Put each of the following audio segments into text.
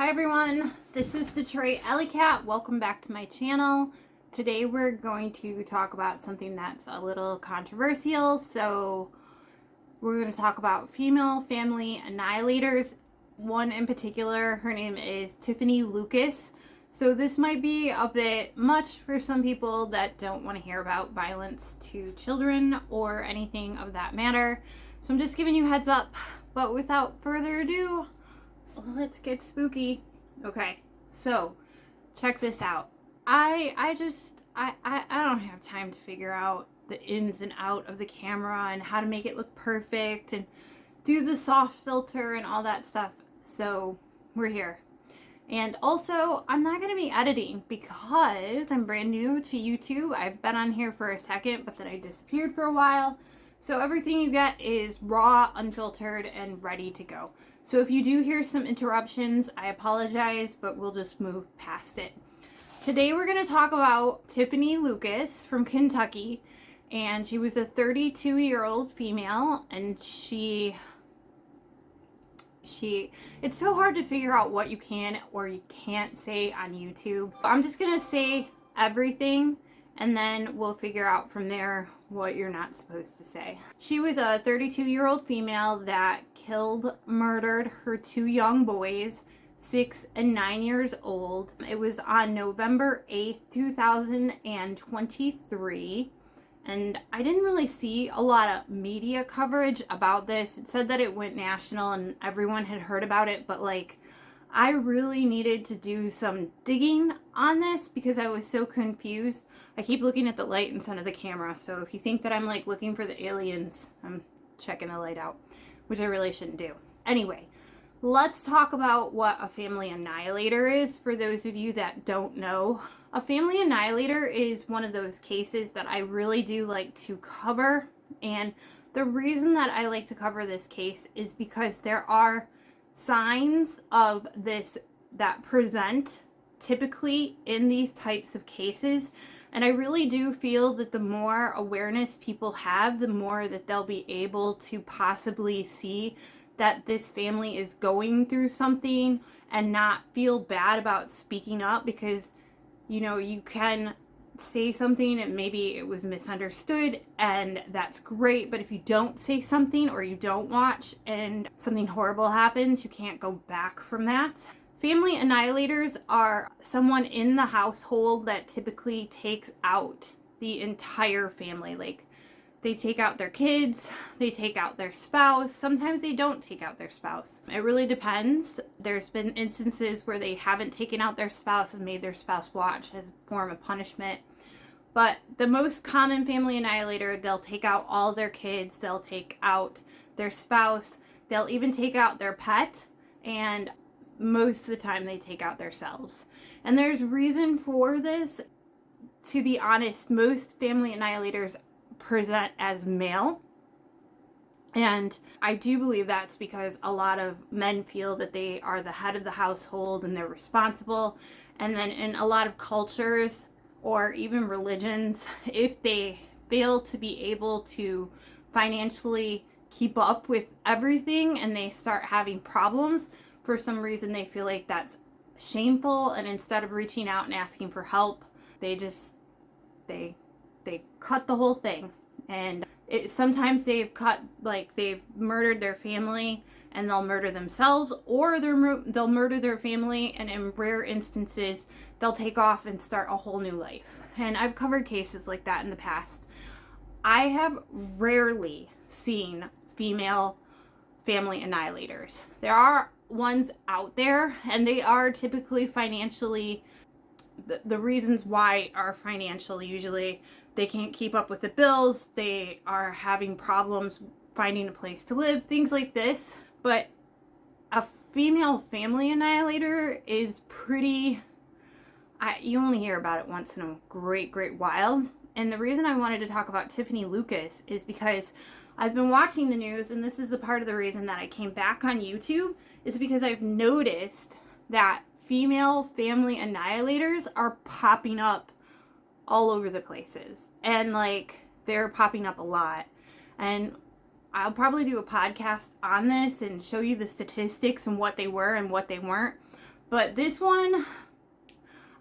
Hi everyone, this is Detroit AllyCat. Welcome back to my channel. Today we're going to talk about something that's a little controversial. So we're going to talk about female family annihilators. One in particular, her name is Tiffanie Lucas. So this might be a bit much for some people that don't want to hear about violence to children or anything of that matter. So I'm just giving you a heads up. But without further ado, let's get spooky. Okay, so check this out. I don't have time to figure out the ins and out of the camera and how to make it look perfect and do the soft filter and all that stuff. So we're here. And also, I'm not going to be editing because I'm brand new to YouTube. I've been on here for a second, but then I disappeared for a while. So everything you get is raw, unfiltered, and ready to go. So if you do hear some interruptions, I apologize, but we'll just move past it. Today we're going to talk about Tiffanie Lucas from Kentucky, and she was a 32-year-old female, and it's so hard to figure out what you can or you can't say on YouTube. I'm just going to say everything, and then we'll figure out from there what you're not supposed to say. She was a 32-year-old female that murdered her two young boys, 6 and 9 years old. It was on November 8th, 2023. And I didn't really see a lot of media coverage about this. It said that it went national and everyone had heard about it, but I really needed to do some digging on this because I was so confused. I keep looking at the light in front of the camera, so if you think that I'm looking for the aliens, I'm checking the light out, which I really shouldn't do. Anyway, let's talk about what a family annihilator is for those of you that don't know. A family annihilator is one of those cases that I really do like to cover, and the reason that I like to cover this case is because there are signs of this that present typically in these types of cases, and I really do feel that the more awareness people have, the more that they'll be able to possibly see that this family is going through something and not feel bad about speaking up, because you can say something and maybe it was misunderstood, and that's great, but if you don't say something or you don't watch and something horrible happens, you can't go back from that. Family annihilators are someone in the household that typically takes out the entire family. They take out their kids, they take out their spouse, sometimes they don't take out their spouse. It really depends. There's been instances where they haven't taken out their spouse and made their spouse watch as a form of punishment. But the most common family annihilator, they'll take out all their kids, they'll take out their spouse, they'll even take out their pet, and most of the time they take out themselves. And there's reason for this. To be honest, most family annihilators present as male, and I do believe that's because a lot of men feel that they are the head of the household and they're responsible. And then in a lot of cultures or even religions, if they fail to be able to financially keep up with everything and they start having problems, for some reason they feel like that's shameful, and instead of reaching out and asking for help, they cut the whole thing. And sometimes they've murdered their family and they'll murder themselves, or they'll murder their family, and in rare instances they'll take off and start a whole new life. And I've covered cases like that in the past. I have rarely seen female family annihilators. There are ones out there, and they are typically financially, the reasons why are financial. Usually they can't keep up with the bills, they are having problems finding a place to live, things like this. But a female family annihilator is you only hear about it once in a great while. And the reason I wanted to talk about Tiffanie Lucas is because I've been watching the news, and this is the part of the reason that I came back on YouTube, is because I've noticed that female family annihilators are popping up all over the places, and they're popping up a lot. And I'll probably do a podcast on this and show you the statistics and what they were and what they weren't. But this one,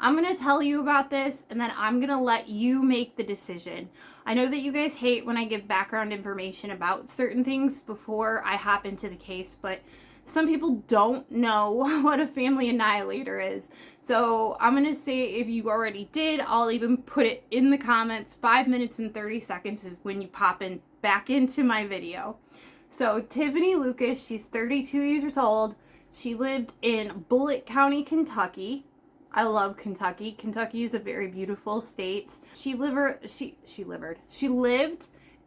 I'm going to tell you about this, and then I'm going to let you make the decision. I know that you guys hate when I give background information about certain things before I hop into the case, but some people don't know what a family annihilator is. So I'm going to say, if you already did, I'll even put it in the comments. 5 minutes and 30 seconds is when you pop in back into my video. So Tiffanie Lucas, she's 32 years old. She lived in Bullitt County, Kentucky. I love Kentucky. Kentucky is a very beautiful state. She lived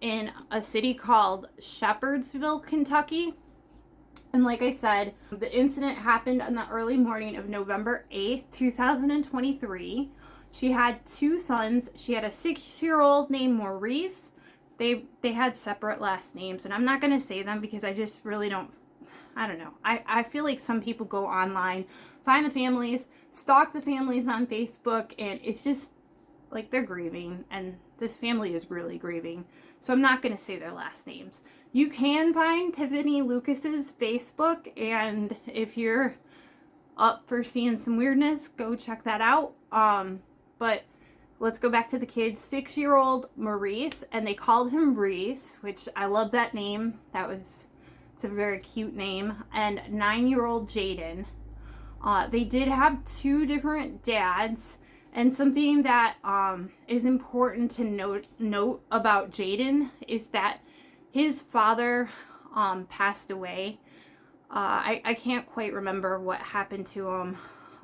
in a city called Shepardsville, Kentucky. And like I said, the incident happened on the early morning of November 8th, 2023. She had 2 sons. She had a 6-year-old named Maurice. They had separate last names, and I'm not going to say them because I just really don't, I don't know. I feel like some people go online, find the families, stalk the families on Facebook, and it's just like they're grieving, and this family is really grieving. So I'm not going to say their last names. You can find Tiffanie Lucas's Facebook, and if you're up for seeing some weirdness, go check that out. But let's go back to the kids. 6-year-old Maurice, and they called him Reese, which I love that name. It's a very cute name. And 9-year-old Jaden. They did have 2 different dads, and something that is important to note about Jaden is that his father passed away. I can't quite remember what happened to him.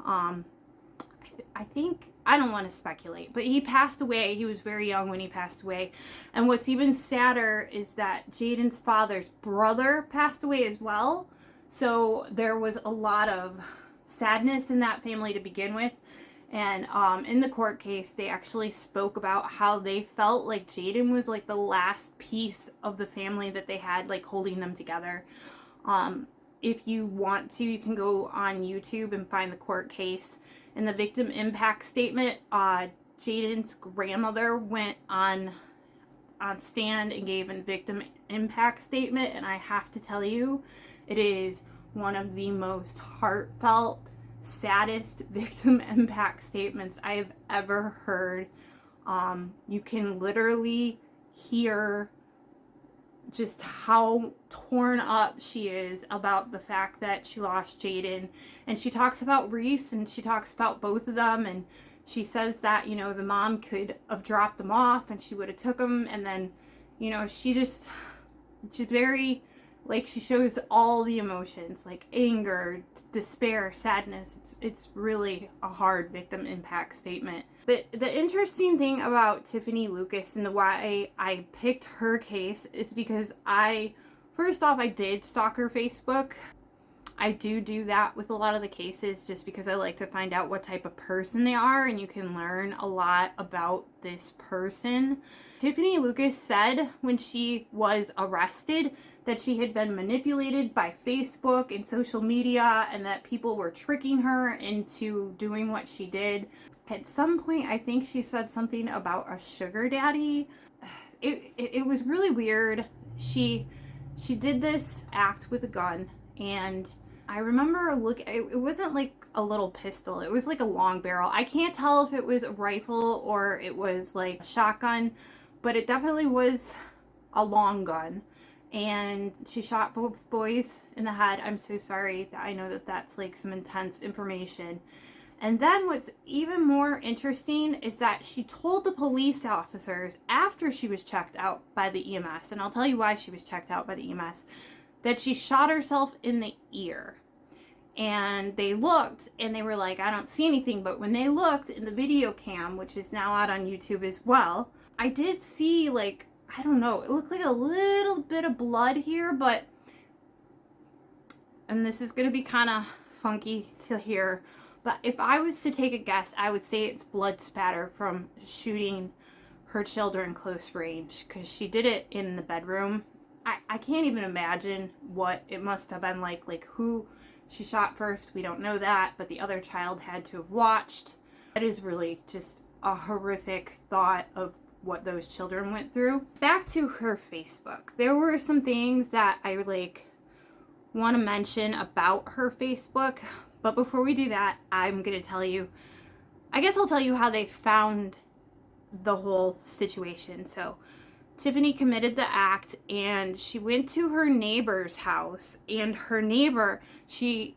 I think, I don't want to speculate, but he passed away. He was very young when he passed away. And what's even sadder is that Jaden's father's brother passed away as well. So there was a lot of sadness in that family to begin with. And in the court case, they actually spoke about how they felt like Jaden was like the last piece of the family that they had, like holding them together. If you want to, you can go on YouTube and find the court case. In the victim impact statement, Jaden's grandmother went on stand and gave a victim impact statement, and I have to tell you, it is one of the most heartfelt, saddest victim impact statements I have ever heard. You can literally hear just how torn up she is about the fact that she lost Jaden. And she talks about Reese, and she talks about both of them, and she says that, you know, the mom could have dropped them off and she would have took them, and then, you know, she's very, like, she shows all the emotions, like anger, despair, sadness. It's really a hard victim impact statement. The interesting thing about Tiffanie Lucas and the why I picked her case is because first off, I did stalk her Facebook. I do that with a lot of the cases just because I like to find out what type of person they are, and you can learn a lot about this person. Tiffanie Lucas said when she was arrested that she had been manipulated by Facebook and social media, and that people were tricking her into doing what she did. At some point, I think she said something about a sugar daddy. It was really weird. She did this act with a gun, and I remember it wasn't like a little pistol. It was like a long barrel. I can't tell if it was a rifle or it was like a shotgun, but it definitely was a long gun. And she shot both boys in the head. I'm so sorry. I know that that's like some intense information. And then what's even more interesting is that she told the police officers after she was checked out by the EMS, and I'll tell you why she was checked out by the EMS, that she shot herself in the ear. And they looked and they were like, I don't see anything. But when they looked in the video cam, which is now out on YouTube as well, I did see, like, I don't know, it looked like a little bit of blood here, but, and this is going to be kind of funky to hear, but if I was to take a guess, I would say it's blood spatter from shooting her children close range, because she did it in the bedroom. I can't even imagine what it must have been like who she shot first, we don't know that, but the other child had to have watched. That is really just a horrific thought of what those children went through. Back to her Facebook. There were some things that I want to mention about her Facebook, But before we do that, I'm going to tell you, I guess I'll tell you how they found the whole situation. So Tiffanie committed the act, and she went to her neighbor's house, and her neighbor, she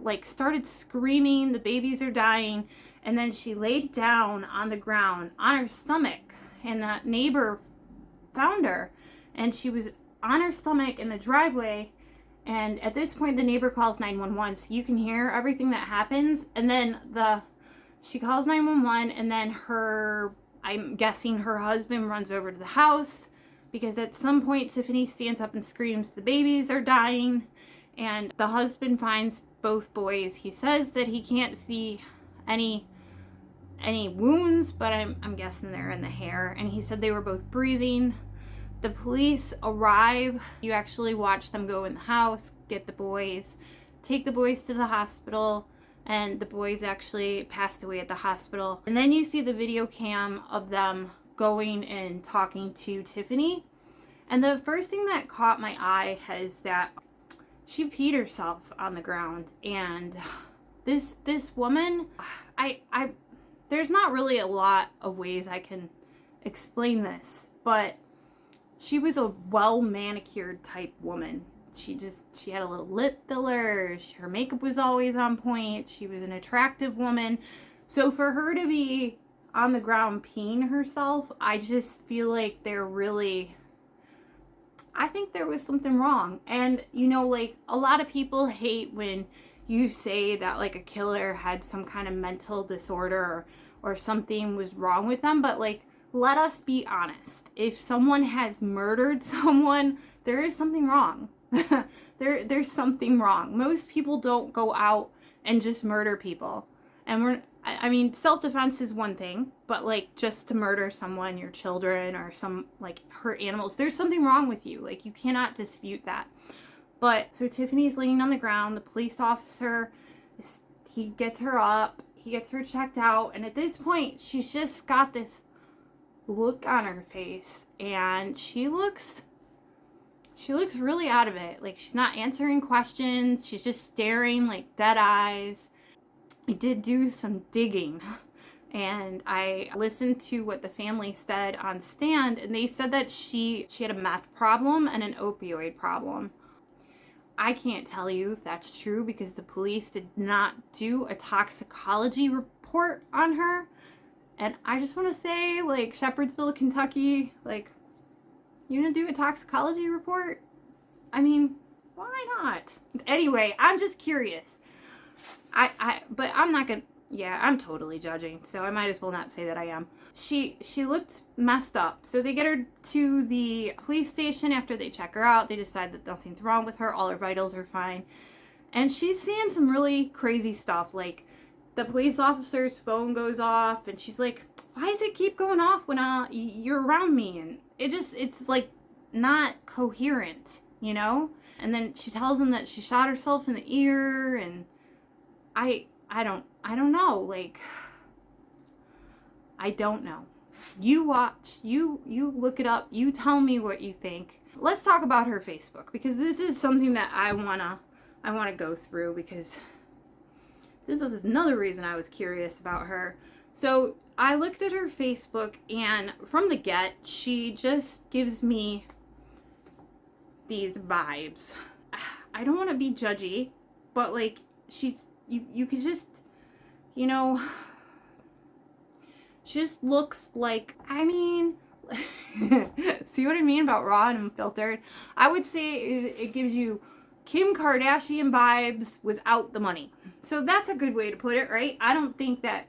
like started screaming, the babies are dying, and then she laid down on the ground on her stomach, and the neighbor found her, and she was on her stomach in the driveway. And at this point, the neighbor calls 911, so you can hear everything that happens. And then she calls 911, and then I'm guessing her husband runs over to the house, because at some point Tiffanie stands up and screams, the babies are dying. And the husband finds both boys. He says that he can't see any wounds, but I'm guessing they're in the hair. And he said they were both breathing. The police arrive. You actually watch them go in the house, get the boys, take the boys to the hospital, and the boys actually passed away at the hospital. And then you see the video cam of them going and talking to Tiffanie. And the first thing that caught my eye is that she peed herself on the ground. And this woman, there's not really a lot of ways I can explain this, but she was a well manicured type woman. She had a little lip filler. Her makeup was always on point. She was an attractive woman. So for her to be on the ground peeing herself, I just feel like I think there was something wrong. And, like, a lot of people hate when you say that, like, a killer had some kind of mental disorder or something was wrong with them. But, like, let us be honest. If someone has murdered someone, there is something wrong. There's something wrong. Most people don't go out and just murder people. And self-defense is one thing, but like just to murder someone, your children, or hurt animals, there's something wrong with you. Like, you cannot dispute that. But so Tiffany's laying on the ground. The police officer, he gets her up, he gets her checked out, and at this point, she's just got this look on her face, and she looks really out of it. Like, she's not answering questions. She's just staring like dead eyes. I did do some digging, and I listened to what the family said on stand, and they said that she had a meth problem and an opioid problem. I can't tell you if that's true, because the police did not do a toxicology report on her. And I just want to say, like, Shepardsville, Kentucky, like, you gonna do a toxicology report? I mean, why not? Anyway, I'm just curious. But I'm not gonna, yeah, I'm totally judging, so I might as well not say that I am. She looked messed up. So they get her to the police station. After they check her out, they decide that nothing's wrong with her. All her vitals are fine. And she's seeing some really crazy stuff. Like, the police officer's phone goes off, and she's like, why does it keep going off when you're around me? And it's like not coherent, And then she tells him that she shot herself in the ear, and I don't know. Like, I don't know. You watch, you look it up, you tell me what you think. Let's talk about her Facebook, because this is something that I wanna go through, because this is another reason I was curious about her. So I looked at her Facebook, and from the get, she just gives me these vibes. I don't want to be judgy, but like, you could just, she just looks like, see what I mean about raw and unfiltered? I would say it gives you Kim Kardashian vibes without the money. So that's a good way to put it, right? I don't think that,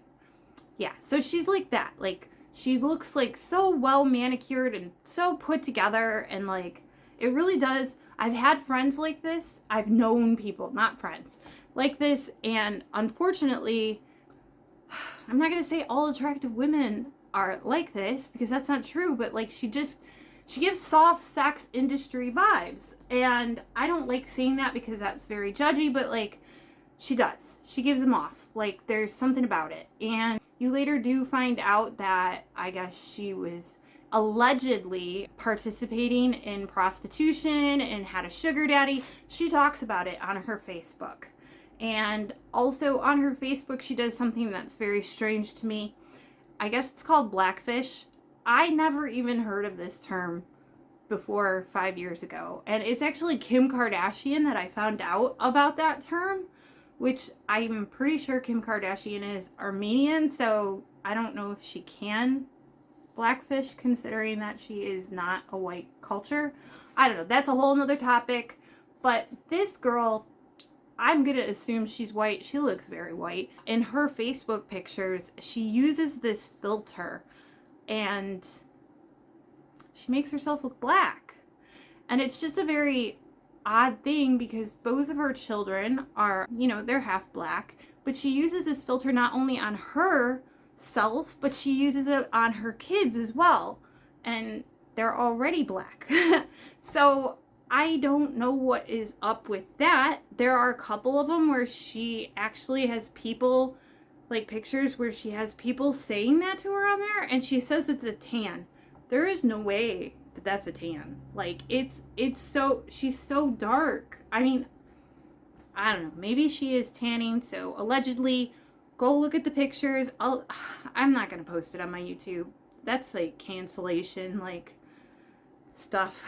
yeah. So she's like that. Like, she looks like so well manicured and so put together, and like, it really does. I've had friends like this. I've known people, not friends, like this, and unfortunately, I'm not going to say all attractive women are like this, because that's not true, but like, she gives soft sex industry vibes, and I don't like saying that because that's very judgy, but like, she does. She gives them off. Like, there's something about it. And you later do find out that, I guess, she was allegedly participating in prostitution and had a sugar daddy. She talks about it on her Facebook. And also on her Facebook, she does something that's very strange to me. I guess it's called blackfish. I never even heard of this term before 5 years ago. And it's actually Kim Kardashian that I found out about that term, which I'm pretty sure Kim Kardashian is Armenian, so I don't know if she can blackfish considering that she is not a white culture. I don't know. That's a whole nother topic. But this girl, I'm going to assume she's white. She looks very white. In her Facebook pictures, she uses this filter and she makes herself look black. And it's just a very odd thing because both of her children are, they're half black. But she uses this filter not only on herself, but she uses it on her kids as well. And they're already black. So I don't know what is up with that. There are a couple of them where she actually has people, like pictures where she has people saying that to her on there, and she says it's a tan. There is no way that that's a tan. Like, she's so dark. I mean, I don't know. Maybe she is tanning, so allegedly, go look at the pictures. I'm not going to post it on my YouTube. That's like cancellation, like, stuff.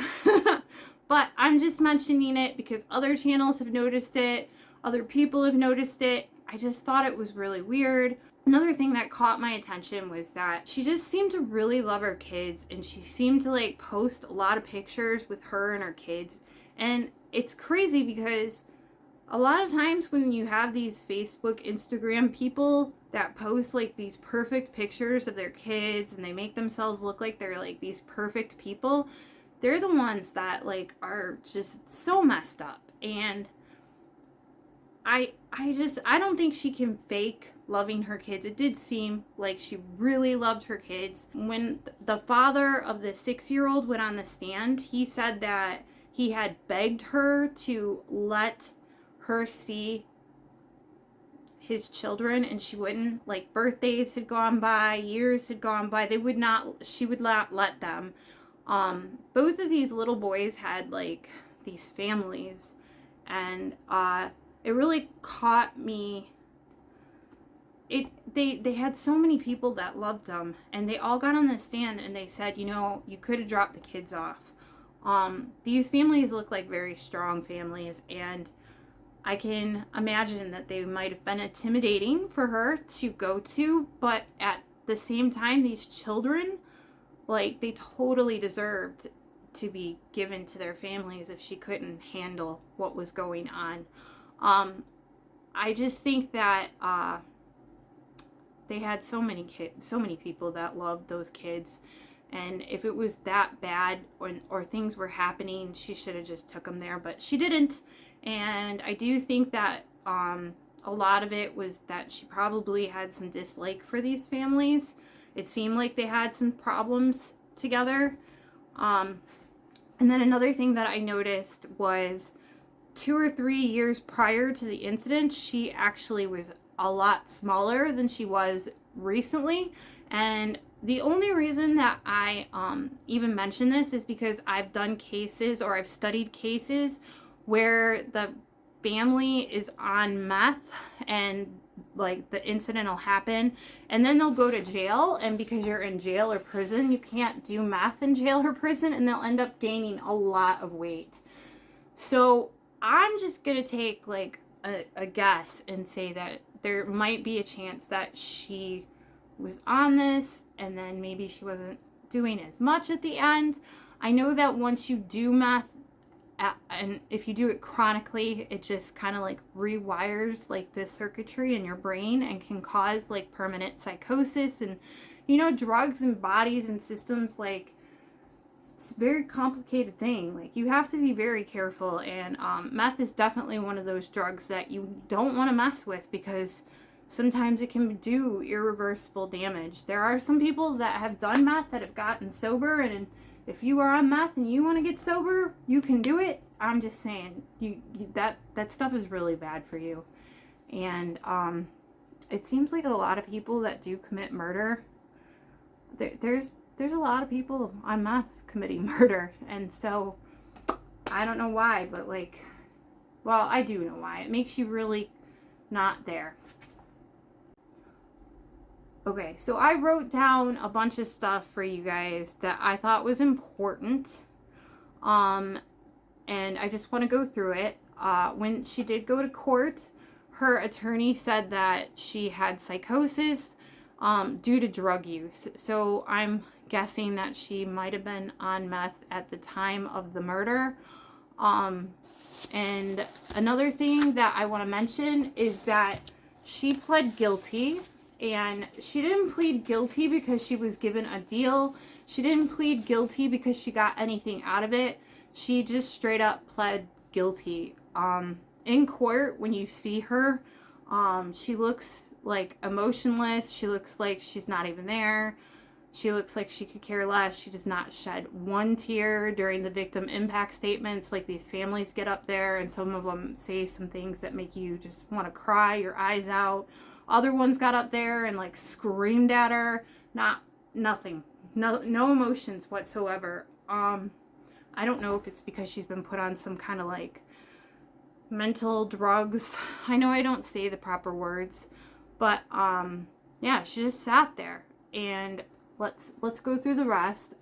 But I'm just mentioning it because other channels have noticed it. Other people have noticed it. I just thought it was really weird. Another thing that caught my attention was that she just seemed to really love her kids, and she seemed to like post a lot of pictures with her and her kids. And it's crazy because a lot of times when you have these Facebook, Instagram people that post like these perfect pictures of their kids and they make themselves look like they're like these perfect people, they're the ones that like are just so messed up. And I don't think she can fake loving her kids. It did seem like she really loved her kids. When the father of the 6-year-old went on the stand, he said that he had begged her to let her see his children, and she wouldn't. Like, birthdays had gone by, years had gone by. She would not let them. Both of these little boys had like these families, and it really caught me. They had so many people that loved them, and they all got on the stand and they said, you could have dropped the kids off. These families look like very strong families, and I can imagine that they might have been intimidating for her to go to, but at the same time, these children, like, they totally deserved to be given to their families if she couldn't handle what was going on. I just think that they had so many kids, so many people that loved those kids, and if it was that bad or things were happening, she should have just took them there, but she didn't. And I do think that a lot of it was that she probably had some dislike for these families. It seemed like they had some problems together. And then another thing that I noticed was 2 or 3 years prior to the incident, she actually was a lot smaller than she was recently. And the only reason that I even mention this is because I've done cases, or I've studied cases where the family is on meth and like the incident will happen, and then they'll go to jail, and because you're in jail or prison, you can't do meth in jail or prison, and they'll end up gaining a lot of weight. So I'm just gonna take like a guess and say that there might be a chance that she was on this, and then maybe she wasn't doing as much at the end. I know that once you do meth, and if you do it chronically, it just kind of like rewires like the circuitry in your brain and can cause like permanent psychosis. And drugs and bodies and systems, like, it's a very complicated thing. Like, you have to be very careful, and meth is definitely one of those drugs that you don't want to mess with because sometimes it can do irreversible damage. There are some people that have done meth that have gotten sober, and if you are on meth and you want to get sober, you can do it. I'm just saying, that stuff is really bad for you. And it seems like a lot of people that do commit murder, there's a lot of people on meth committing murder. And so I don't know why, but I do know why. It makes you really not there. Okay, so I wrote down a bunch of stuff for you guys that I thought was important. And I just want to go through it. When she did go to court, her attorney said that she had psychosis due to drug use. So I'm guessing that she might have been on meth at the time of the murder. And another thing that I want to mention is that she pled guilty, and she didn't plead guilty because she was given a deal. She didn't plead guilty because she got anything out of it. She just straight up pled guilty. In court, when you see her, she looks like emotionless. She looks like she's not even there. She looks like she could care less. She does not shed one tear during the victim impact statements. Like, these families get up there and some of them say some things that make you just want to cry your eyes out. Other ones got up there and like screamed at her. Nothing. No emotions whatsoever. I don't know if it's because she's been put on some kind of like mental drugs. I know I don't say the proper words, but yeah, she just sat there. And let's go through the rest.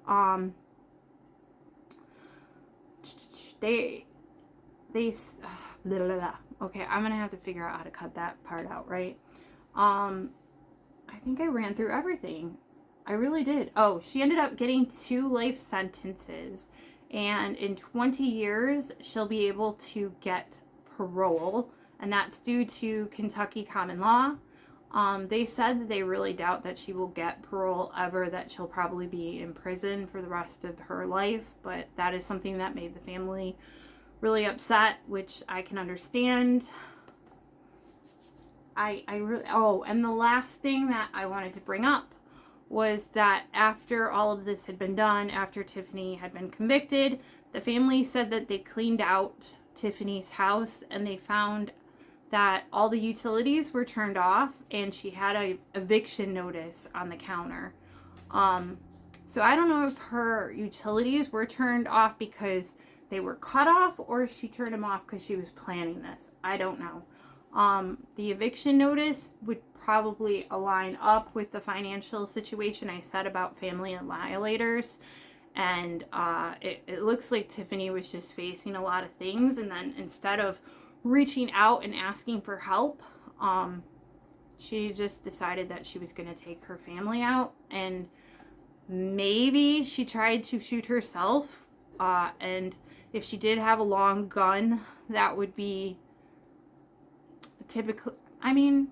They blah, blah, blah. Okay, I'm gonna have to figure out how to cut that part out, right? I think I ran through everything. I really did. Oh, she ended up getting 2 life sentences, and in 20 years she'll be able to get parole, and that's due to Kentucky common law. They said that they really doubt that she will get parole ever, that she'll probably be in prison for the rest of her life, but that is something that made the family really upset, which I can understand. And the last thing that I wanted to bring up was that after all of this had been done, after Tiffanie had been convicted, the family said that they cleaned out Tiffanie's house and they found that all the utilities were turned off and she had a eviction notice on the counter. So I don't know if her utilities were turned off because they were cut off or she turned them off because she was planning this. I don't know. The eviction notice would probably align up with the financial situation I said about family annihilators. And it looks like Tiffanie was just facing a lot of things. And then instead of reaching out and asking for help, she just decided that she was going to take her family out. And maybe she tried to shoot herself. And if she did have a long gun, that would be typically, I mean,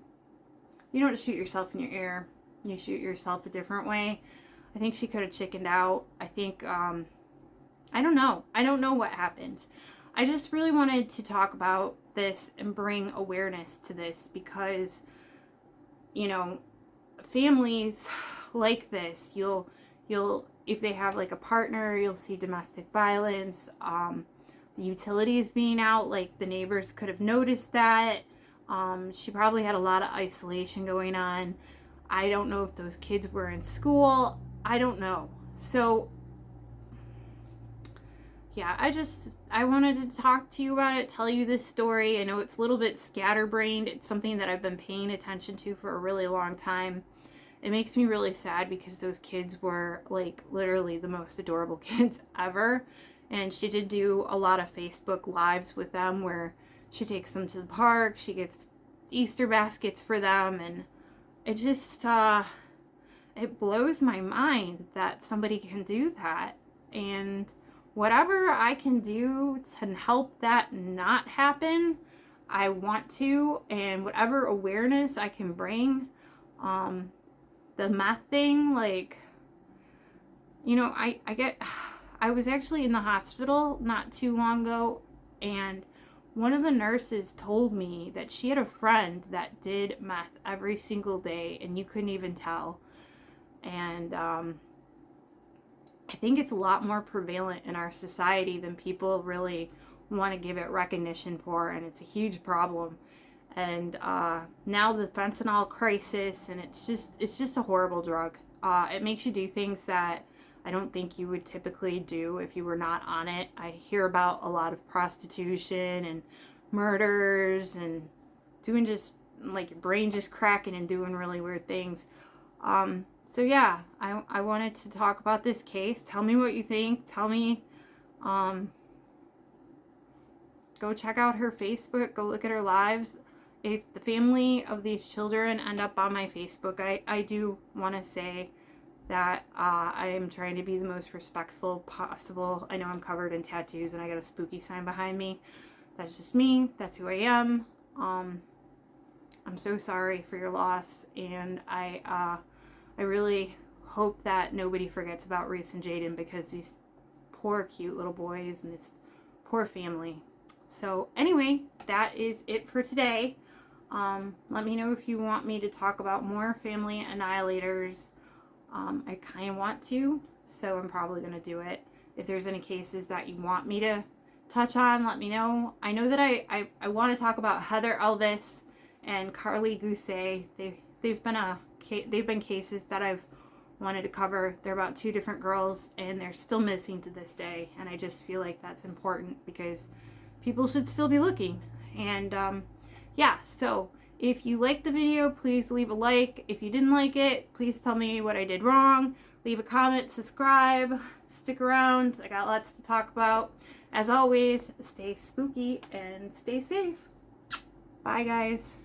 you don't shoot yourself in your ear. You shoot yourself a different way. I think she could have chickened out. I think, I don't know. I don't know what happened. I just really wanted to talk about this and bring awareness to this because, you know, families like this, you'll, if they have like a partner, you'll see domestic violence, the utilities being out, like the neighbors could have noticed that. She probably had a lot of isolation going on. I don't know if those kids were in school. I don't know. So yeah, I wanted to talk to you about it, tell you this story. I know it's a little bit scatterbrained. It's something that I've been paying attention to for a really long time. It makes me really sad because those kids were like literally the most adorable kids ever. And she did do a lot of Facebook lives with them where she takes them to the park, she gets Easter baskets for them, and it just, it blows my mind that somebody can do that. And whatever I can do to help that not happen, I want to, and whatever awareness I can bring. The meth thing, like, you know, I was actually in the hospital not too long ago, and one of the nurses told me that she had a friend that did meth every single day and you couldn't even tell. And I think it's a lot more prevalent in our society than people really want to give it recognition for, and it's a huge problem. And now the fentanyl crisis, and it's just a horrible drug. It makes you do things that I don't think you would typically do if you were not on it. I hear about a lot of prostitution and murders and doing just like your brain just cracking and doing really weird things. So yeah, I wanted to talk about this case. Tell me what you think. Tell me, go check out her Facebook. Go look at her lives. If the family of these children end up on my Facebook, I do want to say that I am trying to be the most respectful possible. I know I'm covered in tattoos and I got a spooky sign behind me. That's just me. That's who I am. I'm so sorry for your loss, and I really hope that nobody forgets about Reese and Jaden, because these poor cute little boys and this poor family. So anyway, that is it for today. Let me know if you want me to talk about more family annihilators. I kind of want to, so I'm probably going to do it. If there's any cases that you want me to touch on, let me know. I know that I want to talk about Heather Elvis and Carly Gousset. They've been cases that I've wanted to cover. They're about two different girls, and they're still missing to this day, and I just feel like that's important because people should still be looking. And yeah, so if you liked the video, please leave a like. If you didn't like it, please tell me what I did wrong. Leave a comment, subscribe, stick around. I got lots to talk about. As always, stay spooky and stay safe. Bye, guys.